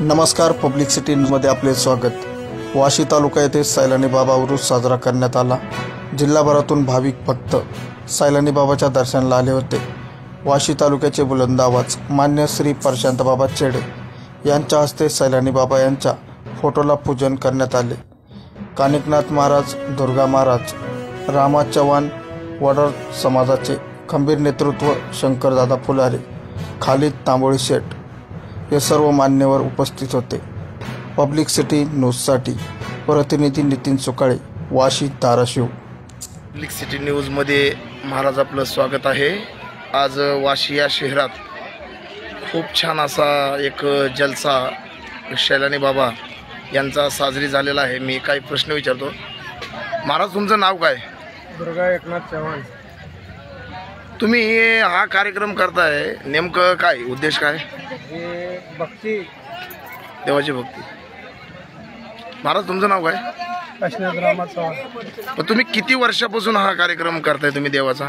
नमस्कार, public city न्यूजमध्ये आपले स्वागत। वाशी तालुका येथे सैलानी बाबा उरूस साजरा करण्यात आला। जिल्हाभरातून भाविक भक्त सैलानी बाबाच्या दर्शनाला आले होते। वाशी तालुक्याचे बुलंद आवाज मान्य श्री प्रशांत बाबा चेडे यांच्या हस्ते सैलानी बाबा यांच्या फोटोला पूजन करण्यात आले। कानिकनाथ महाराज, दुर्गा महाराज, रामा चव्हाण, वडार समाजाचे खंबीर नेतृत्व, शंकरदादा फुलारे, खालिद तांबोळी शेठ हे सर्व मान्यवर उपस्थित होते। पब्लिक सिटी न्यूजसाठी प्रतिनिधी नितीन सुकाळे, वाशी, धाराशिव। पब्लिक सिटी न्यूजमध्ये महाराज आपलं स्वागत आहे। आज वाशी या शहरात खूप छान असा एक जलसा सैलानी बाबा यांचा साजरी झालेला आहे। मी काही प्रश्न विचारतो। महाराज, तुमचं नाव काय? दुर्गा एकनाथ चव्हाण। तुम्ही हा कार्यक्रम करताय, नेमकं काय उद्देश काय? हे भक्ती, देवाची भक्ती। महाराज, तुमचं नाव काय? काशीनाथ रामा चव्हाण। पण तुम्ही किती वर्षापासून हा कार्यक्रम करताय तुम्ही देवाचा?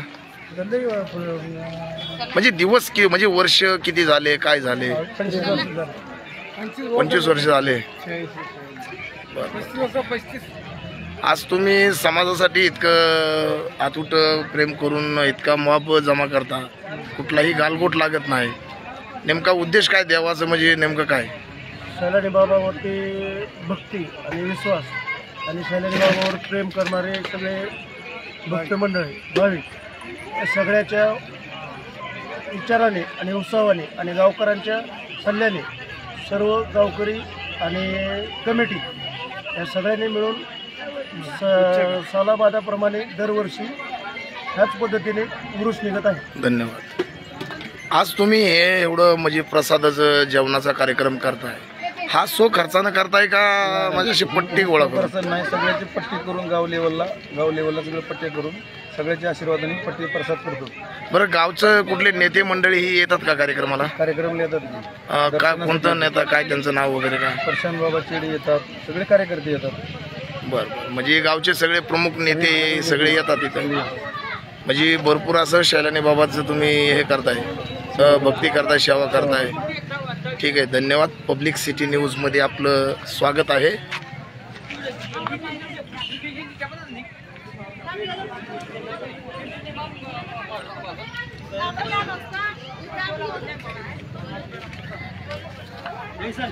म्हणजे दिवस की म्हणजे वर्ष किती झाले, काय झाले? 25 वर्ष झाले। आज तुम्ही समाजासाठी इतकं अतूट प्रेम करून इतका मॉब जमा करता, कुठलाही गालबोट लागत नाही। नेमका उद्देश काय देवाचं, म्हणजे नेमकं काय? सैलानी बाबावरती भक्ती आणि विश्वास आणि सैलानी बाबावर प्रेम करणारे सगळे भक्त मंडळी, भाविक या सगळ्याच्या विचाराने आणि उत्साहाने आणि गावकऱ्यांच्या सल्ल्याने सर्व गावकरी आणि कमिटी या सगळ्यांनी मिळून सालाबादाप्रमाणे दरवर्षी ह्याच पद्धतीने उरूस निघत आहे। धन्यवाद। आज तुम्ही हे एवढं म्हणजे प्रसादाचं जेवणाचा कार्यक्रम करताय, हा सो खर्चानं करताय का माझ्याशी पट्टी गोळा करून? प्रसाद नाही, सगळ्याची पट्टी करून गाव लेवलला सगळं पट्टी करून सगळ्याच्या आशीर्वादाने पट्टी प्रसाद करतो। बरं, गावचं कुठले नेते मंडळी ही येतात का कार्यक्रमाला? कार्यक्रम येतात। काय, कोणता नेता, काय त्यांचं नाव वगैरे काय? प्रशांत बाबा चेडे येतात, सगळे कार्यकर्ते येतात। बरं, म्हणजे गावचे सगळे प्रमुख नेते सगळे येतात इथं। म्हणजे भरपूर असं सैलानी बाबाचं तुम्ही हे करताय, भक्ती करताय, सेवा करताय। ठीक आहे, धन्यवाद। पब्लिक सिटी न्यूजमध्ये आपलं स्वागत आहे। Listen.